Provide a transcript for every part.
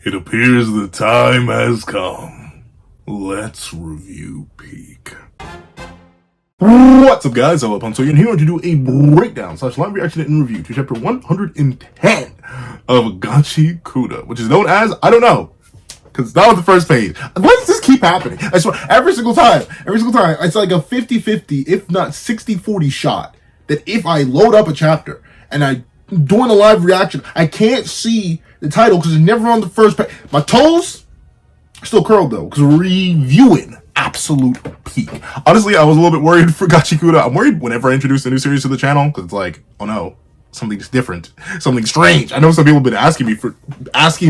It appears the time has come. Let's review Peak. What's up, guys? I'm Punsoy, and here to do a breakdown / live reaction and review to chapter 110 of Gachiakuta, which is known as, I don't know, because that was the first page. Why does this keep happening? I swear, every single time, it's like a 50-50, if not 60-40 shot, that if I load up a chapter and I doing a live reaction, I can't see the title because it's never on the first page. My toes are still curled though, because we're reviewing Absolute Peak. Honestly, I was a little bit worried for Gachiakuta. I'm worried whenever I introduce a new series to the channel, because it's like, oh no, something's different, something strange. I know some people have been asking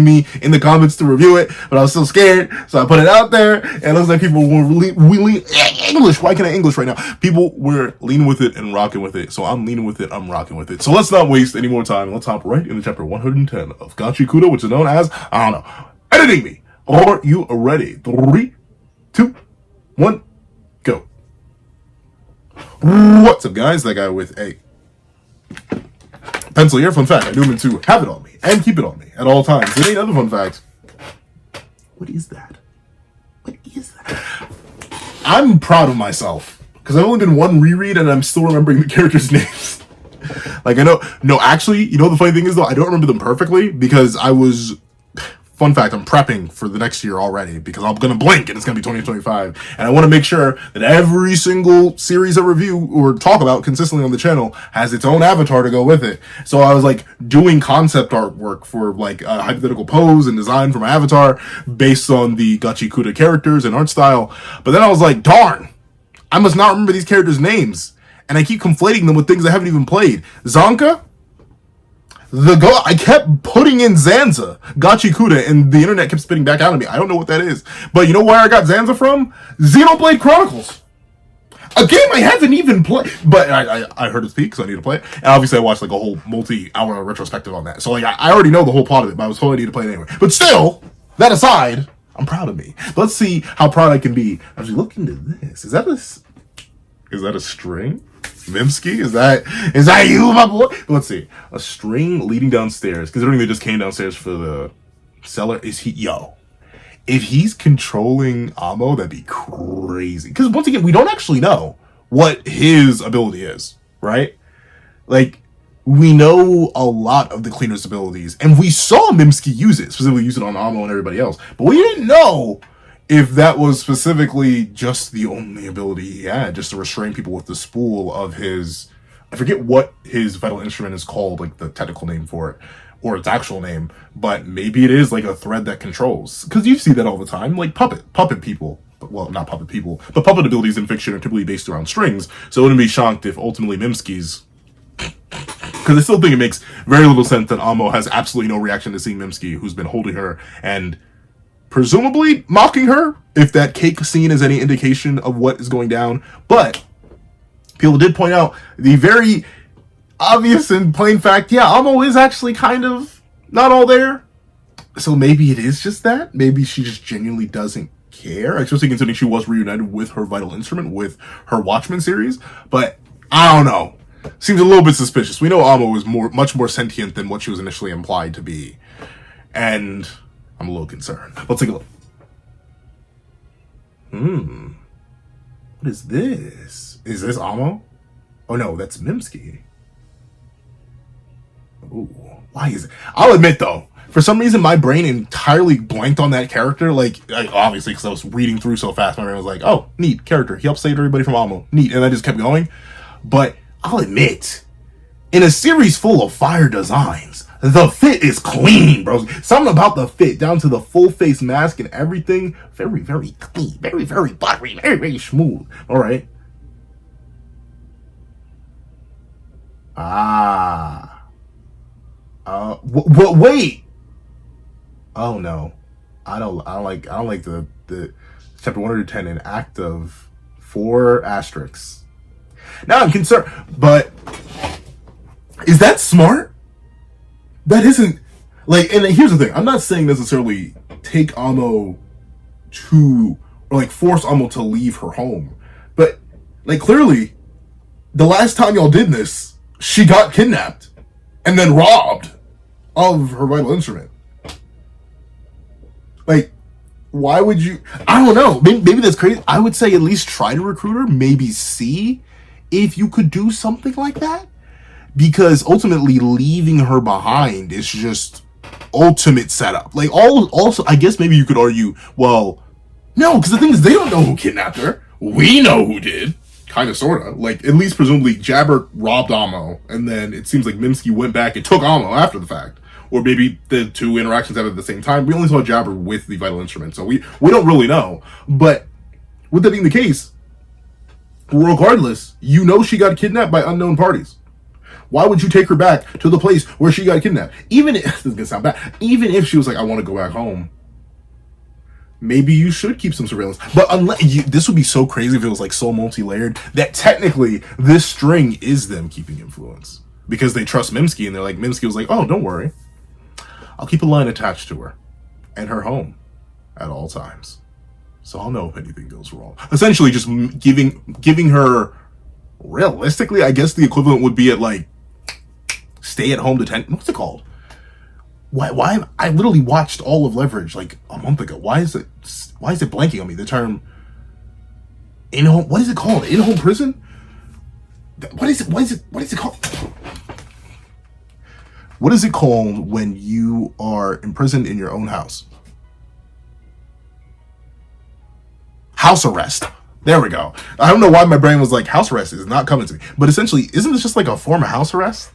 me in the comments to review it, but I was so scared, so I put it out there, and it looks like people were really English. Why can't I English right now? People were leaning with it and rocking with it, so I'm leaning with it, I'm rocking with it. So let's not waste any more time. Let's hop right into chapter 110 of Gachiakuta, which is known as, I don't know, Editing Me. Are you ready? 3, 2, 1, go. What's up, guys? That guy with a pencil here. Fun fact, I do mean to have it on me and keep it on me at all times. There ain't other fun fact. What is that? What is that? I'm proud of myself because I've only been one reread and I'm still remembering the characters' names. Like, I know, no, actually, you know, the funny thing is though, I don't remember them perfectly because I was, fun fact, I'm prepping for the next year already because I'm going to blink and it's going to be 2025. And I want to make sure that every single series I review or talk about consistently on the channel has its own avatar to go with it. So I was like doing concept artwork for like a hypothetical pose and design for my avatar based on the Gachiakuta characters and art style. But then I was like, darn, I must not remember these characters' names. And I keep conflating them with things I haven't even played. Zanka? I kept putting in Zanza, Gachiakuta, and the internet kept spitting back out at me. I don't know what that is. But you know where I got Zanza from? Xenoblade Chronicles. A game I haven't even played. But I heard it speak, so I need to play it. And obviously I watched like a whole multi-hour retrospective on that. So like I already know the whole plot of it, but I was told I need to play it anyway. But still, that aside, I'm proud of me. Let's see how proud I can be as we look into this. Is that a string? Mimsky? Is that you, my boy? Let's see. A string leading downstairs. Considering they just came downstairs for the cellar. Is he? Yo. If he's controlling Amo, that'd be crazy. Because once again, we don't actually know what his ability is, right? Like, we know a lot of the cleaner's abilities. And we saw Mimsky use it. Specifically use it on Amo and everybody else. But we didn't know if that was specifically just the only ability he had, just to restrain people with the spool of his, I forget what his vital instrument is called, like the technical name for it, or its actual name, but maybe it is like a thread that controls. Because you see that all the time, like puppet people. Well, not puppet people, but puppet abilities in fiction are typically based around strings, so I wouldn't be shocked if ultimately Mimsky's, because I still think it makes very little sense that Amo has absolutely no reaction to seeing Mimsky, who's been holding her and presumably mocking her, if that cake scene is any indication of what is going down. But people did point out the very obvious and plain fact, yeah, Amo is actually kind of not all there. So maybe it is just that. Maybe she just genuinely doesn't care, especially considering she was reunited with her vital instrument, with her Watchmen series. But I don't know. Seems a little bit suspicious. We know Amo is much more sentient than what she was initially implied to be. And I'm a little concerned. Let's take a look. What is this? Is this Amo? Oh no, that's Mimsky. Ooh, why is it? I'll admit though, for some reason my brain entirely blanked on that character. Like obviously because I was reading through so fast, my brain was like, oh, neat character. He helps save everybody from Amo. Neat. And I just kept going. But I'll admit, in a series full of fire designs, the fit is clean, bro. Something about the fit, down to the full face mask and everything. Very, very clean. Very, very buttery. Very, very smooth. All right. Wait. Oh no. I don't like the chapter 110 in act of 4 asterisks. Now I'm concerned, but is that smart? That isn't, like, and here's the thing. I'm not saying necessarily take Amo to, or like force Amo to leave her home. But, like, clearly, the last time y'all did this, she got kidnapped and then robbed of her vital instrument. Like, why would you? I don't know. Maybe that's crazy. I would say at least try to recruit her. Maybe see if you could do something like that. Because ultimately, leaving her behind is just ultimate setup. Like, also, I guess maybe you could argue, well, no, because the thing is, they don't know who kidnapped her. We know who did. Kind of, sort of. Like, at least presumably, Jabber robbed Amo, and then it seems like Minsky went back and took Amo after the fact. Or maybe the two interactions happened at the same time. We only saw Jabber with the vital instrument, so we don't really know. But with that being the case, regardless, you know she got kidnapped by unknown parties. Why would you take her back to the place where she got kidnapped? Even if, this is gonna sound bad, even if she was like, I want to go back home, maybe you should keep some surveillance. But unless this would be so crazy if it was like so multi-layered that technically this string is them keeping influence because they trust Minsky and they're like, Minsky was like, oh, don't worry, I'll keep a line attached to her and her home at all times, so I'll know if anything goes wrong. Essentially, just giving her. Realistically, I guess the equivalent would be at like stay-at-home detention. What's it called? Why? I literally watched all of Leverage like a month ago. Why is it blanking on me? The term in-home. What is it called? In-home prison? What is it called? What is it called when you are imprisoned in your own house? House arrest. There we go. I don't know why my brain was like, house arrest is not coming to me. But essentially, isn't this just like a form of house arrest?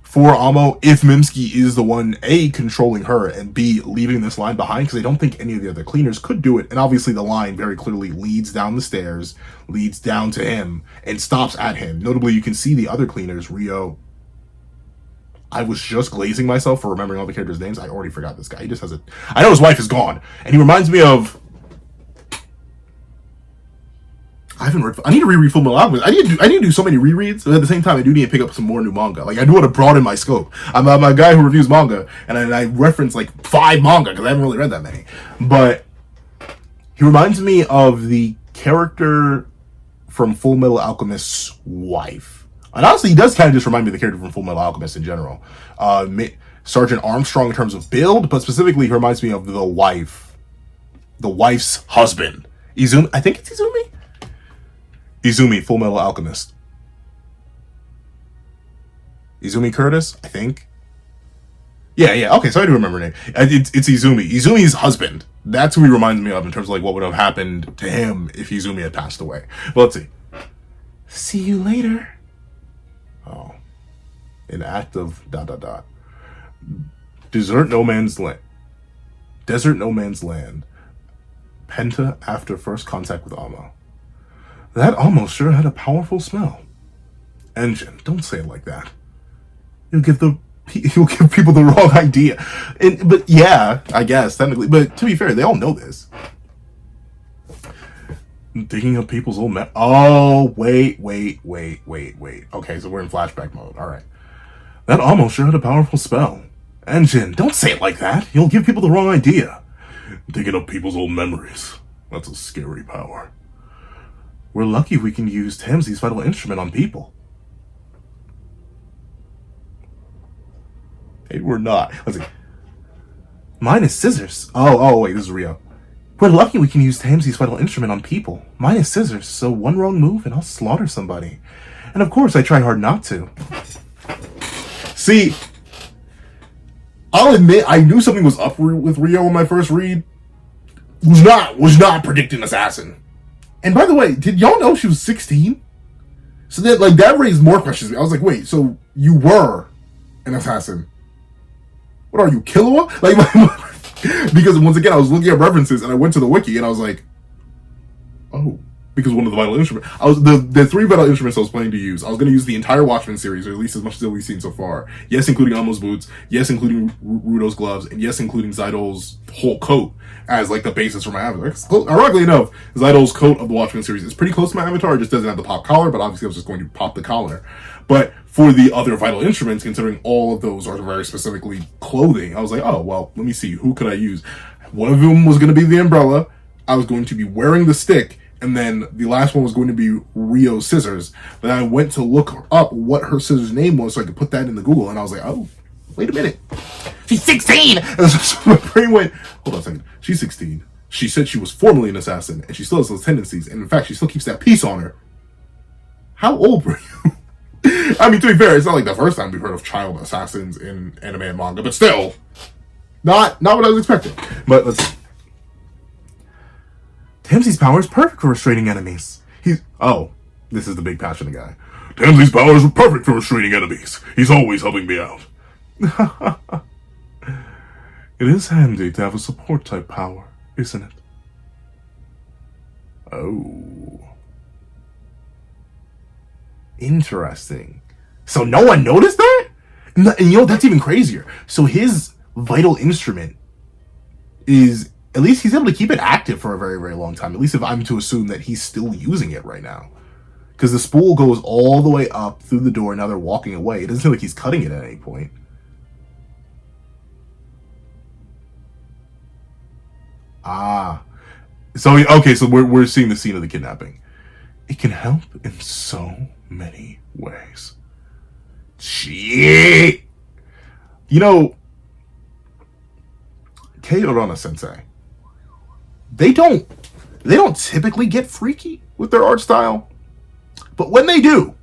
For Amo, if Minsky is the one, A, controlling her, and B, leaving this line behind, because I don't think any of the other cleaners could do it. And obviously the line very clearly leads down the stairs, leads down to him, and stops at him. Notably, you can see the other cleaners, Rio. I was just glazing myself for remembering all the characters' names. I already forgot this guy. He just has I know his wife is gone. And he reminds me of... I need to reread Full Metal Alchemist. I need to do so many rereads, but at the same time, I do need to pick up some more new manga. Like, I do want to broaden my scope. I'm a guy who reviews manga, and I reference like 5 manga, because I haven't really read that many. But he reminds me of the character from Full Metal Alchemist's wife. And honestly, he does kind of just remind me of the character from Full Metal Alchemist in general. Sergeant Armstrong in terms of build, but specifically he reminds me of the wife. The wife's husband. Izumi, I think it's Izumi? Izumi, Full Metal Alchemist. Izumi Curtis, I think. Yeah. Okay, so I do remember her name. It's Izumi. Izumi's husband. That's who he reminds me of in terms of like what would have happened to him if Izumi had passed away. But let's see. See you later. Oh. An act of ... Desert No Man's Land. Penta after first contact with Amo. That almost sure had a powerful smell. Engine, don't say it like that. You'll give people the wrong idea. But yeah, I guess technically. But to be fair, they all know this. Digging up people's old Oh, wait. Okay, so we're in flashback mode. All right. That almost sure had a powerful spell. Engine, don't say it like that. You'll give people the wrong idea. Digging up people's old memories. That's a scary power. We're lucky we can use Tamsi's vital instrument on people. Hey, we're not. Let's see. Mine is scissors. Oh, wait, this is Rio. We're lucky we can use Tamsi's vital instrument on people. Mine is scissors, so one wrong move and I'll slaughter somebody. And of course, I try hard not to. See, I'll admit, I knew something was up with Rio in my first read. Was not predicting assassin. And by the way, did y'all know she was 16? So that raised more questions. I was like, wait, so you were an assassin? What are you, Killua? Because once again, I was looking at references and I went to the wiki and I was like, oh, because one of the vital instruments. The 3 vital instruments I was planning to use. I was going to use the entire Watchmen series, or at least as much as we've seen so far. Yes, including Amo's boots. Yes, including Rudo's gloves. And yes, including Zidol's whole coat as like the basis for my avatar. Ironically enough, Zidol's coat of the Watchmen series is pretty close to my avatar. It just doesn't have the pop collar, but obviously I was just going to pop the collar. But for the other vital instruments, considering all of those are very specifically clothing, I was like, oh, well, let me see. Who could I use? One of them was going to be the umbrella. I was going to be wearing the stick. And then the last one was going to be Rio's scissors. But I went to look up what her scissors name was so I could put that in the Google. And I was like, oh, wait a minute. She's 16! And so my brain went, hold on a second. She's 16. She said she was formerly an assassin, and she still has those tendencies. And in fact, she still keeps that piece on her. How old were you? I mean, to be fair, it's not like the first time we've heard of child assassins in anime and manga, but still, not what I was expecting. But let's see. Tamsi's power is perfect for restraining enemies. This is the big passionate guy. Tamsi's powers are perfect for restraining enemies. He's always helping me out. It is handy to have a support type power, isn't it? Oh. Interesting. So no one noticed that? And you know, that's even crazier. So his vital instrument is, at least he's able to keep it active for a very, very long time. At least if I'm to assume that he's still using it right now. Because the spool goes all the way up through the door, now they're walking away. It doesn't seem like he's cutting it at any point. So we're seeing the scene of the kidnapping. It can help in so many ways. Shit! You know, Kei Orana Sensei, they don't typically get freaky with their art style, but when they do,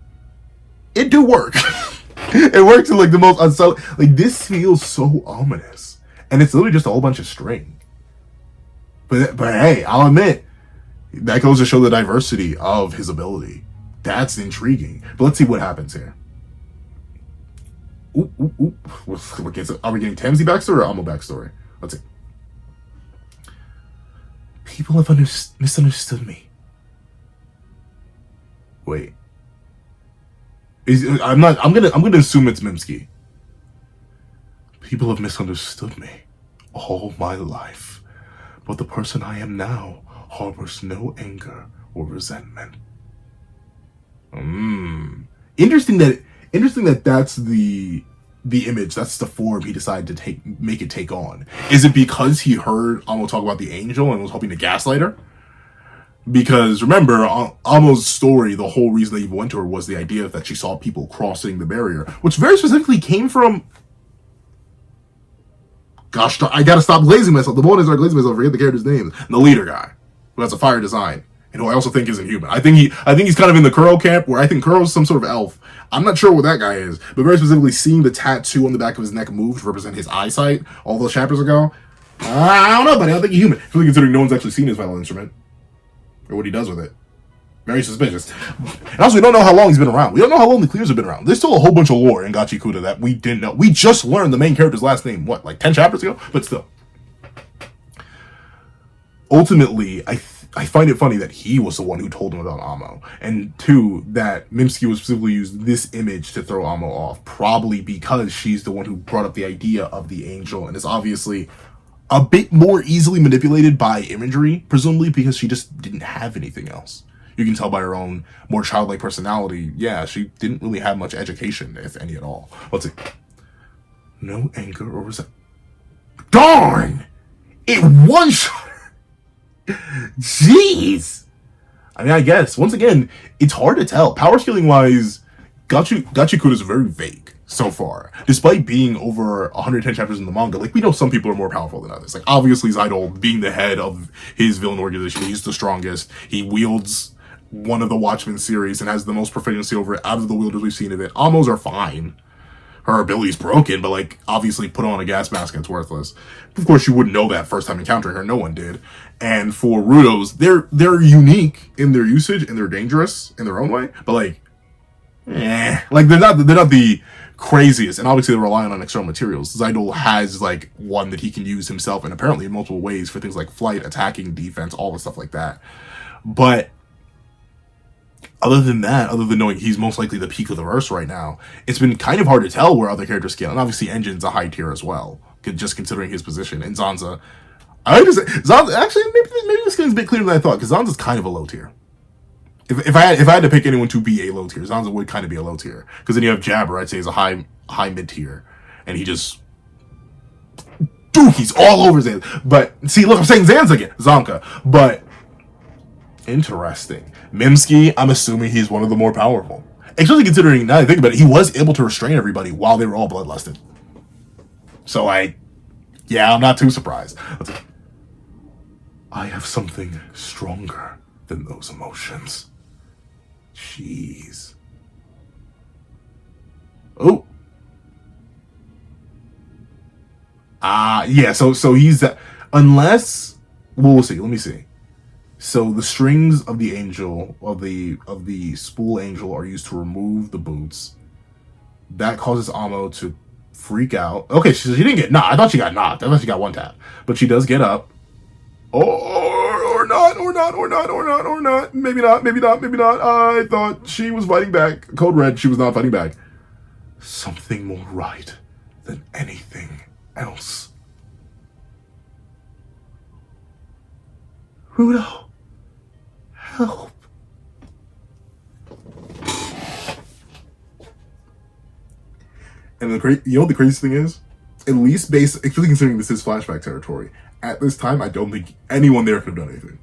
it do work. It works in like the most unsubtle. Like, this feels so ominous, and it's literally just a whole bunch of string. But hey, I'll admit, that goes to show the diversity of his ability. That's intriguing. But let's see what happens here. Are we getting Tamsi backstory or Amo backstory? Let's see. People have misunderstood me. Wait. I'm gonna assume it's Mimsky. People have misunderstood me all my life. But the person I am now harbors no anger or resentment. Interesting that that's the image, that's the form he decided to make it take on. Is it because he heard Amo talk about the angel and was hoping to gaslight her? Because remember, Amo's story, the whole reason they even went to her was the idea that she saw people crossing the barrier, which very specifically came from... Gosh, I gotta stop glazing myself. The moment I start glazing myself, I forget the character's name. The leader guy, who has a fire design, and who I also think isn't human. I think he's kind of in the Kuro camp, where I think Kuro's some sort of elf. I'm not sure what that guy is, but very specifically, seeing the tattoo on the back of his neck move to represent his eyesight all those chapters ago. I don't know, buddy. I don't think he's human. Especially considering no one's actually seen his vital instrument or what he does with it. Very suspicious. And also, we don't know how long he's been around. We don't know how long the Clears have been around. There's still a whole bunch of lore in Gachiakuta that we didn't know. We just learned the main character's last name, what, like 10 chapters ago? But still. Ultimately, I find it funny that he was the one who told him about Amo. And two, that Mimsky would specifically use this image to throw Amo off. Probably because she's the one who brought up the idea of the angel. And is obviously a bit more easily manipulated by imagery, presumably because she just didn't have anything else. You can tell by her own more childlike personality. Yeah, she didn't really have much education, if any at all. Let's see. No anger or resentment. Darn! It one-shot her! Jeez! I mean, I guess, once again, it's hard to tell. Power scaling-wise, Gachiakuta is very vague so far. Despite being over 110 chapters in the manga, like, we know some people are more powerful than others. Like, obviously, Zeidol, being the head of his villain organization, he's the strongest. He wields one of the Watchmen series and has the most proficiency over it out of the wielders we've seen of it. Amos are fine. Her ability's broken, but like, obviously put on a gas mask and it's worthless. Of course, you wouldn't know that first time encountering her. No one did. And for Rudos, they're unique in their usage and they're dangerous in their own way. But like, like they're not the craziest. And obviously they're relying on external materials. Zeidol has like one that he can use himself and apparently in multiple ways for things like flight, attacking, defense, all the stuff like that. But other than that, other than knowing he's most likely the peak of the verse right now, it's been kind of hard to tell where other characters scale. And obviously Engine's a high tier as well, just considering his position. And Zanza, I would just say, Zanza, actually, maybe this game's a bit clearer than I thought, because Zanza's kind of a low tier. If I had to pick anyone to be a low tier, Zanza would kind of be a low tier. Because then you have Jabber, I'd say is a high mid tier. And he just... Dude, he's all over Zanza. But, see, look, I'm saying Zanza again. Zanka. But, interesting. Mimsky, I'm assuming he's one of the more powerful. Especially considering, now that I think about it, he was able to restrain everybody while they were all bloodlusted. So, like, yeah, I'm not too surprised. I have something stronger than those emotions. Jeez. Oh. Yeah, so he's unless we'll see. Let me see. So the strings of the angel of the spool angel are used to remove the boots. That causes Amo to freak out. Okay, she didn't get knocked. I thought she got knocked. I thought she got one tap. But she does get up. Or not. Maybe not. I thought she was fighting back. Code Red, she was not fighting back. Something more right than anything else. Rudo, help. And the craziest thing is, at least especially considering this is flashback territory, at this time, I don't think anyone there could have done anything.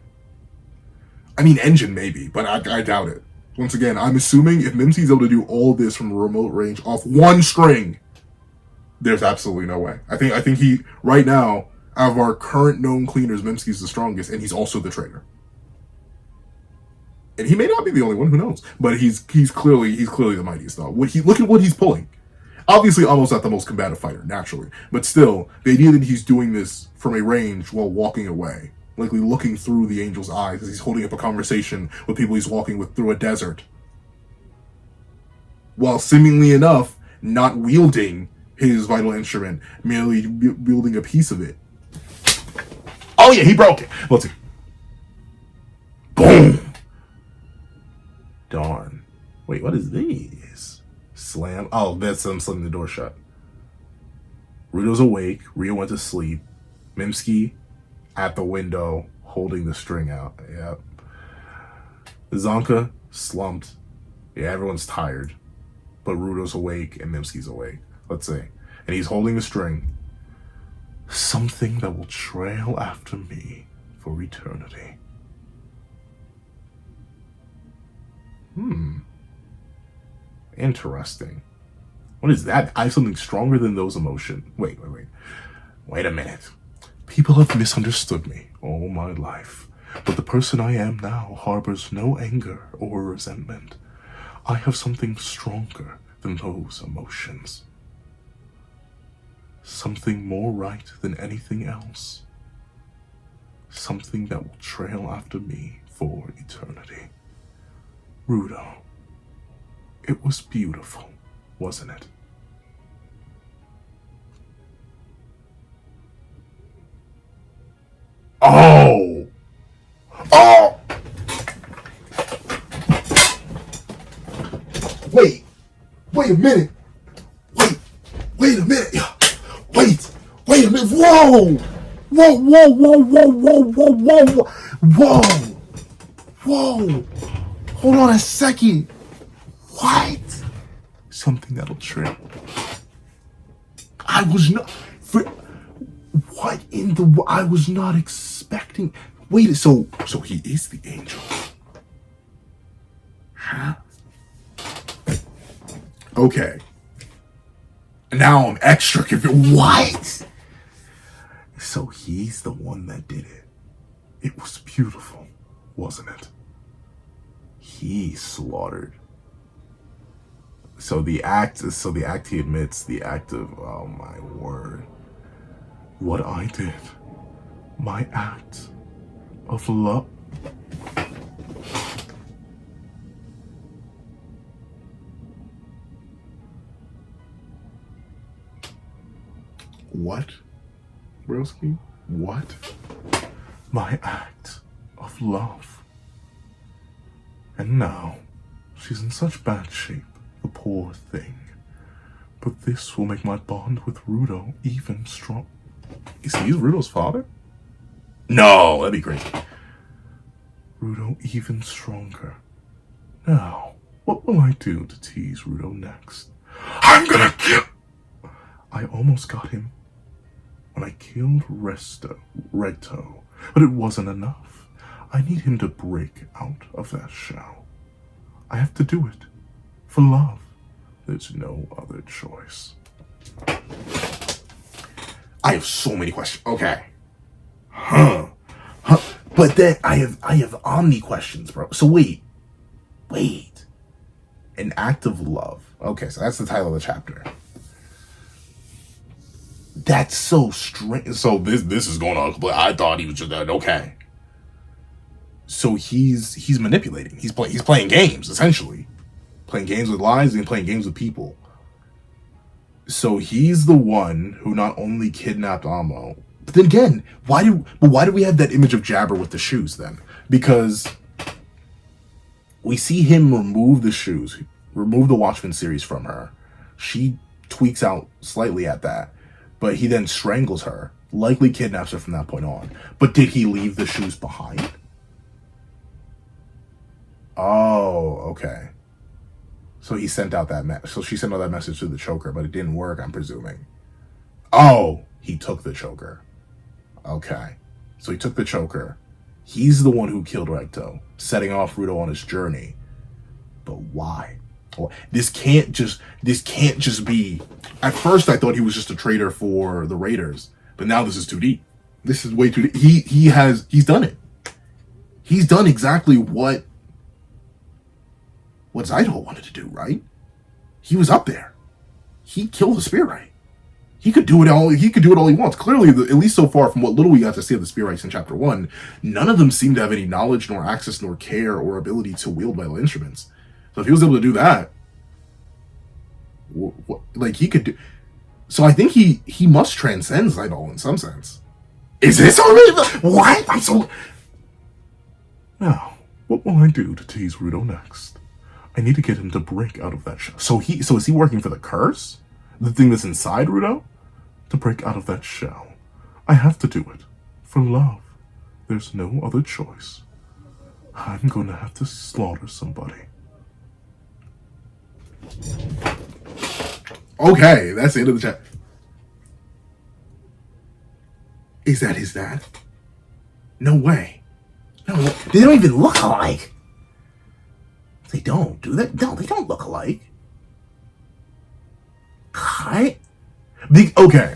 I mean, Engine maybe, but I doubt it. Once again, I'm assuming if Mimsky's able to do all this from a remote range off one string, there's absolutely no way. I think he, right now, out of our current known cleaners, Mimsky's the strongest, and he's also the traitor. And he may not be the only one, who knows? But he's clearly the mightiest though. Look at what he's pulling. Obviously, almost not the most combative fighter, naturally. But still, the idea that he's doing this from a range while walking away, likely looking through the angel's eyes as he's holding up a conversation with people he's walking with through a desert, while seemingly enough not wielding his vital instrument, merely wielding a piece of it. Oh yeah, he broke it. Let's see. Boom. Darn. Wait, what is these? Slam. Oh, that's them slamming the door shut. Rudo's awake. Rio went to sleep. Mimsky at the window holding the string out. Yep. Zonka slumped. Yeah, everyone's tired. But Rudo's awake and Mimsky's awake. Let's see. And he's holding the string. Something that will trail after me for eternity. Interesting. What is that? I have something stronger than those emotions. Wait. Wait a minute. People have misunderstood me all my life. But the person I am now harbors no anger or resentment. I have something stronger than those emotions. Something more right than anything else. Something that will trail after me for eternity. Rudo. It was beautiful, wasn't it? Oh! Oh! Wait a minute. Wait a minute. Wait a minute. Whoa! Hold on a second. What? Something that'll trip. I was not. I was not expecting. Wait, so he is the angel. Huh? Okay. Now I'm extra confused. What? So he's the one that did it. It was beautiful, wasn't it? He slaughtered. So the act he admits, the act of, oh my word. What I did, my act of love. What, Broski? What? My act of love. And now, she's in such bad shape, the poor thing. But this will make my bond with Rudo even strong. Is he Rudo's father? No, that'd be great. Rudo even stronger. Now, what will I do to tease Rudo next? I'm gonna kill... I almost got him when I killed Redto, but it wasn't enough. I need him to break out of that shell. I have to do it. For love. There's no other choice. I have so many questions. Okay. Huh. But then I have Omni questions, bro. So wait. An act of love. Okay, so that's the title of the chapter. That's so strange. So this is going on. I thought he was just okay. So he's manipulating. He's playing games, essentially. Playing games with lies and playing games with people. So he's the one who not only kidnapped Amo, but then again, why do we have that image of Jabber with the shoes then? Because we see him remove the shoes, remove the Watchmen series from her. She tweaks out slightly at that, but he then strangles her, likely kidnaps her from that point on. But did he leave the shoes behind? Oh, okay. So he sent out that so she sent out that message to the choker, but it didn't work, I'm presuming. Oh, he took the choker. Okay. So he took the choker. He's the one who killed Recto, setting off Rudo on his journey. But why? This can't just be. At first I thought he was just a traitor for the Raiders, but now this is too deep. This is way too deep. He's done it. He's done exactly what Zeidel wanted to do, right? He was up there. He killed the Spearwright. He could do it all he wants. Clearly, at least so far from what little we got to see of the Spearwrights in chapter 1, none of them seem to have any knowledge, nor access, nor care, or ability to wield vital instruments. So if he was able to do that, he could do. So I think he must transcend Zeidel in some sense. Is this already what? I'm so. Now, what will I do to tease Rudo next? I need to get him to break out of that shell. So is he working for the curse? The thing that's inside Rudo? To break out of that shell. I have to do it. For love. There's no other choice. I'm gonna have to slaughter somebody. Okay, that's the end of the chat. Is that his dad? No way. No, they don't even look alike. They don't, do they? No, they don't look alike. Right? Okay.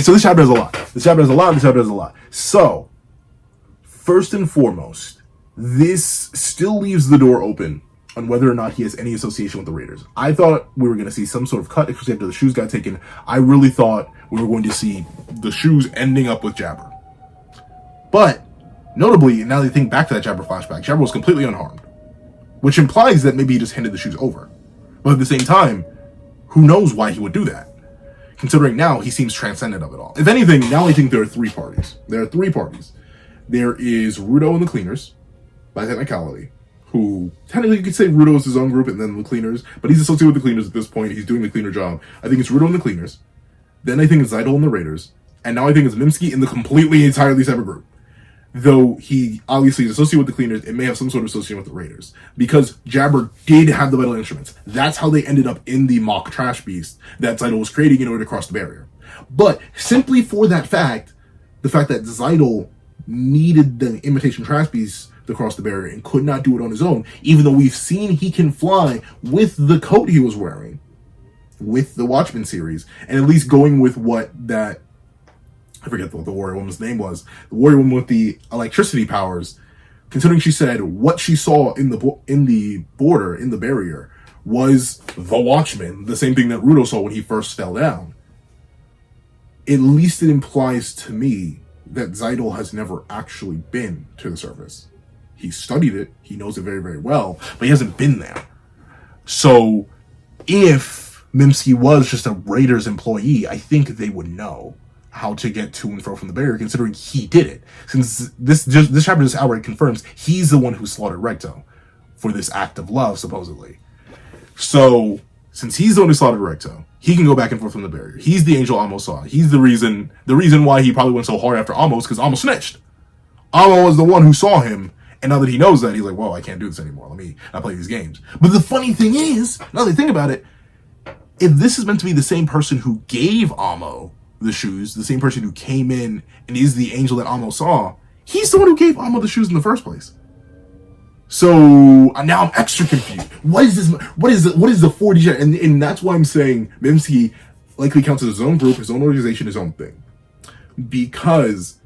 So this chapter has a lot. So, first and foremost, this still leaves the door open on whether or not he has any association with the Raiders. I thought we were going to see some sort of cut, especially after the shoes got taken. I really thought we were going to see the shoes ending up with Jabber. But, notably, now that you think back to that Jabber flashback, Jabber was completely unharmed. Which implies that maybe he just handed the shoes over. But at the same time, who knows why he would do that? Considering now he seems transcendent of it all. If anything, now I think there are three parties. There is Rudo and the Cleaners, by technicality, who technically you could say Rudo is his own group and then the Cleaners, but he's associated with the Cleaners at this point. He's doing the cleaner job. I think it's Rudo and the Cleaners. Then I think it's Zeidel and the Raiders. And now I think it's Mimsky in the completely entirely separate group. Though he obviously is associated with the Cleaners, it may have some sort of association with the Raiders. Because Jabber did have the vital instruments. That's how they ended up in the mock trash beast that Zeidel was creating in order to cross the barrier. But simply for that fact, the fact that Zeidel needed the imitation trash beast to cross the barrier and could not do it on his own, even though we've seen he can fly with the coat he was wearing, with the Watchmen series, and at least going with what that, I forget what the warrior woman's name was, the warrior woman with the electricity powers, considering she said what she saw in the barrier, was the Watchmen, the same thing that Rudo saw when he first fell down. At least it implies to me that Zeidel has never actually been to the surface. He studied it, he knows it very, very well, but he hasn't been there. So, if Mimsky was just a Raiders employee, I think they would know how to get to and fro from the barrier, considering he did it. Since this chapter just outright confirms he's the one who slaughtered Recto for this act of love, supposedly. So, since he's the one who slaughtered Recto, he can go back and forth from the barrier. He's the angel Amo saw. He's the reason why he probably went so hard after Amos, because Amo snitched. Amo was the one who saw him, and now that he knows that, he's like, whoa, I can't do this anymore. Let me not play these games. But the funny thing is, now that I think about it, if this is meant to be the same person who gave Amo the shoes, the same person who came in and is the angel that Amo saw, he's the one who gave Amo the shoes in the first place. So now I'm extra confused. What is this? What is the 4D? And that's why I'm saying Mimsky likely counts as his own group, his own organization, his own thing. Because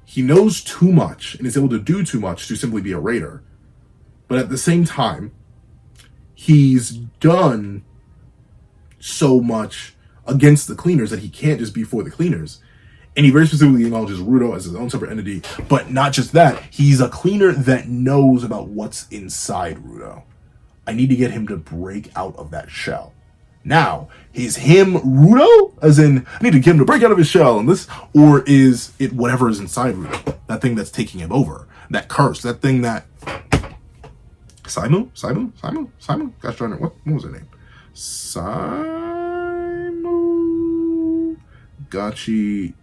he knows too much and is able to do too much to simply be a raider. But at the same time, he's done so much against the cleaners that he can't just be for the cleaners. And he very specifically acknowledges Rudo as his own separate entity. But not just that, he's a cleaner that knows about what's inside Rudo. I need to get him to break out of that shell. Now, is him Rudo? As in, I need to get him to break out of his shell and this, or is it whatever is inside Rudo? That thing that's taking him over. That curse. That thing that... Simon? Gosh darn it, what was her name? Simon... Gachiakuta?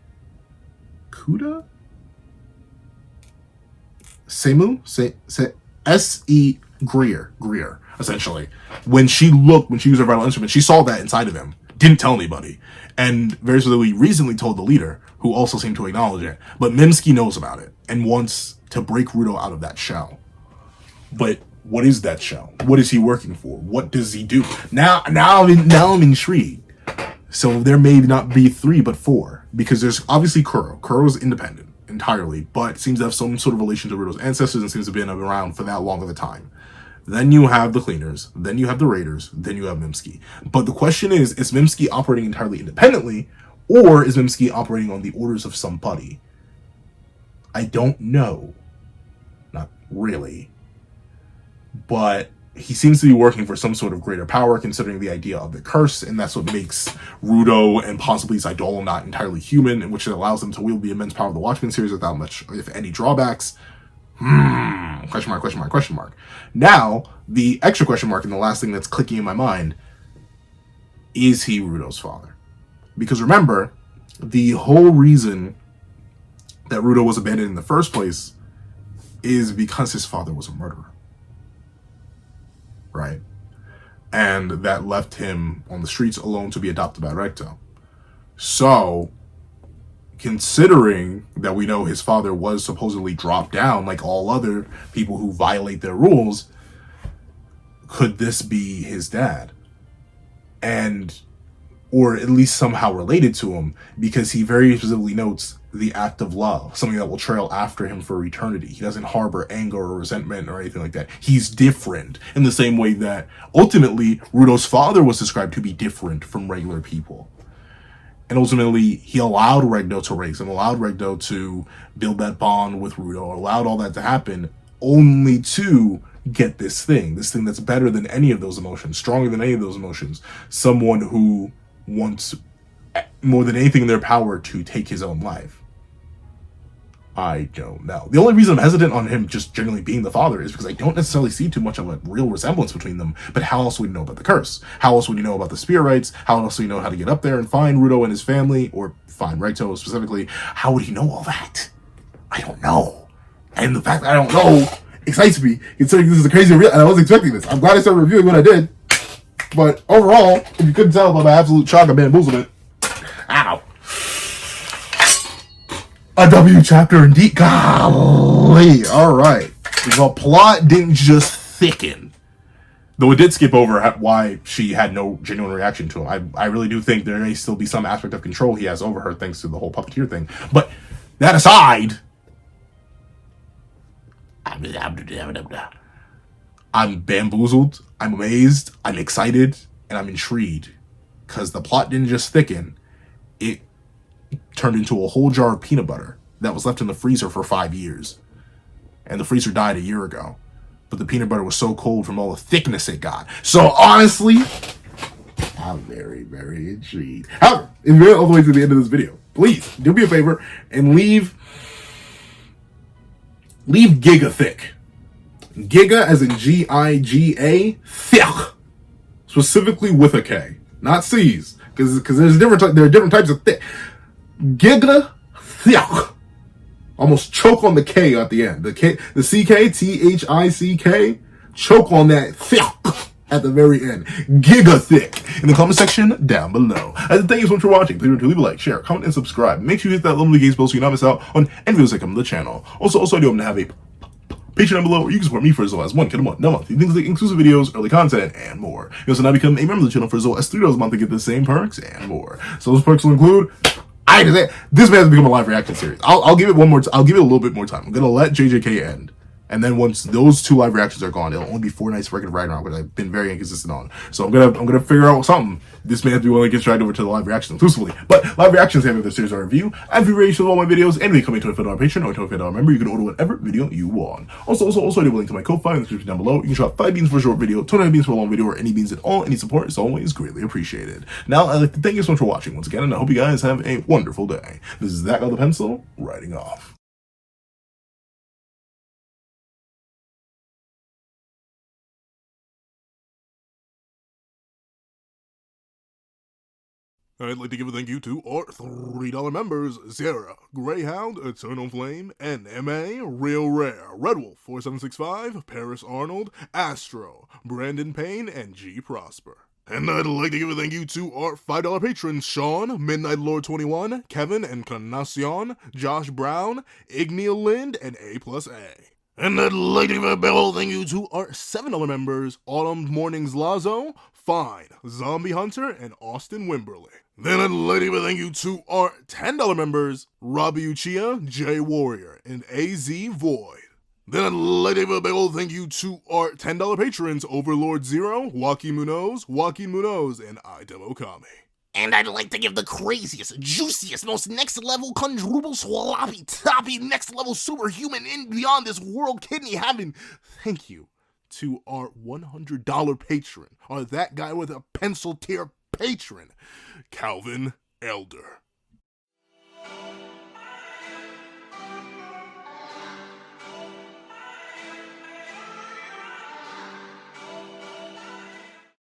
S.E. Greer, essentially. When she used her vital instrument, she saw that inside of him. Didn't tell anybody. And very specifically recently told the leader, who also seemed to acknowledge it. But Mimsky knows about it and wants to break Rudo out of that shell. But what is that shell? What is he working for? What does he do? Now I'm intrigued. So there may not be 3, but 4. Because there's obviously Kuro. Kuro is independent entirely, but seems to have some sort of relation to Rudo's ancestors and seems to have been around for that long of a time. Then you have the cleaners, then you have the raiders, then you have Mimsky. But the question is Mimsky operating entirely independently, or is Mimsky operating on the orders of somebody? I don't know. Not really. But he seems to be working for some sort of greater power, considering the idea of the curse, and that's what makes Rudo and possibly Zydolo not entirely human, in which it allows them to wield the immense power of the Watchmen series without much, if any, drawbacks. Question mark. Now, the extra question mark and the last thing that's clicking in my mind, is he Rudo's father? Because remember, the whole reason that Rudo was abandoned in the first place is because his father was a murderer. Right? And that left him on the streets alone to be adopted by Recto. So, considering that we know his father was supposedly dropped down like all other people who violate their rules, could this be his dad? And, or at least somehow related to him, because he very specifically notes the act of love, something that will trail after him for eternity. He doesn't harbor anger or resentment or anything like that. He's different in the same way that ultimately Rudo's father was described to be different from regular people. And ultimately, he allowed Regdo to raise him, allowed Regdo to build that bond with Rudo, allowed all that to happen, only to get this thing that's better than any of those emotions, stronger than any of those emotions. Someone who wants more than anything in their power to take his own life. I don't know. The only reason I'm hesitant on him just generally being the father is because I don't necessarily see too much of a real resemblance between them. But how else would you know about the curse? How else would you know about the spear rites? How else would you know how to get up there and find Rudo and his family, or find Recto specifically? How would he know all that? I don't know. And the fact that I don't know excites me, considering this is a crazy real, and I wasn't expecting this. I'm glad I started reviewing what I did. But overall, if you couldn't tell by my absolute shock and bamboozlement, ow. A W chapter indeed. Golly. Alright. The plot didn't just thicken. Though it did skip over why she had no genuine reaction to him. I really do think there may still be some aspect of control he has over her thanks to the whole puppeteer thing. But that aside, I'm bamboozled, I'm amazed, I'm excited, and I'm intrigued. Because the plot didn't just thicken. It turned into a whole jar of peanut butter that was left in the freezer for 5 years. And the freezer died a year ago. But the peanut butter was so cold from all the thickness it got. So honestly, I'm very, very intrigued. However, if you made it all the way to the end of this video, please do me a favor and leave Giga thick. Giga as in G-I-G-A, thick. Specifically with a K. Not C's. Because there are different types of thick. Giga thick. Almost choke on the K at the end. The C-K, T-H-I-C-K, choke on that thick at the very end. Giga thick. In the comment section down below. And thank you so much for watching. Please remember to leave a like, share, comment, and subscribe. Make sure you hit that little notification bell so you don't miss out on any videos that come to the channel. Also, I do want to have a Patreon down below, or you can support me for as low as $1 a month. No month. Things like exclusive videos, early content, and more. You also now become a member of the channel for as low as $3 a month to get the same perks and more. So those perks will include. This man has become a live reaction series. I'll give it one more. I'll give it a little bit more time. I'm gonna let JJK end. And then once those 2 live reactions are gone, it'll only be 4 nights working right now, which I've been very inconsistent on. So I'm gonna figure out something. This man's be willing to get straight over to the live reactions exclusively. But live reactions have the series or review. And if you're ready to show all my videos, and they come into a $5 Patreon or to a $5 member, you can order whatever video you want. Also, I have a link to my Ko-Fi in the description down below. You can shop 5 beans for a short video, 29 beans for a long video, or any beans at all. Any support is always greatly appreciated. Now, I'd like to thank you so much for watching once again, and I hope you guys have a wonderful day. This is That Guy with the Pencil, writing off. I'd like to give a thank you to our $3 members: Sarah, Greyhound, Eternal Flame, NMA, Real Rare, Red Wolf 4765, Paris Arnold, Astro, Brandon Payne, and G Prosper. And I'd like to give a thank you to our $5 patrons: Sean, Midnight Lord 21, Kevin, Encarnacion, Josh Brown, Igneal Lind, and A+A. And I'd like to give a big old thank you to our $7 members: Autumn Mornings Lazo, Fine, Zombie Hunter, and Austin Wimberly. Then I'd like to give a thank you to our $10 members: Robbie Uchiha, Jay Warrior, and AZ Void. Then I'd like to give a big old thank you to our $10 patrons: Overlord Zero, Joaquin Munoz, and Idem Okami. And I'd like to give the craziest, juiciest, most next-level, quadruple, sloppy, toppy, next-level, superhuman, in beyond this world, kidney heaven thank you to our $100 patron, or That Guy with a Pencil tier patron, Calvin Elder.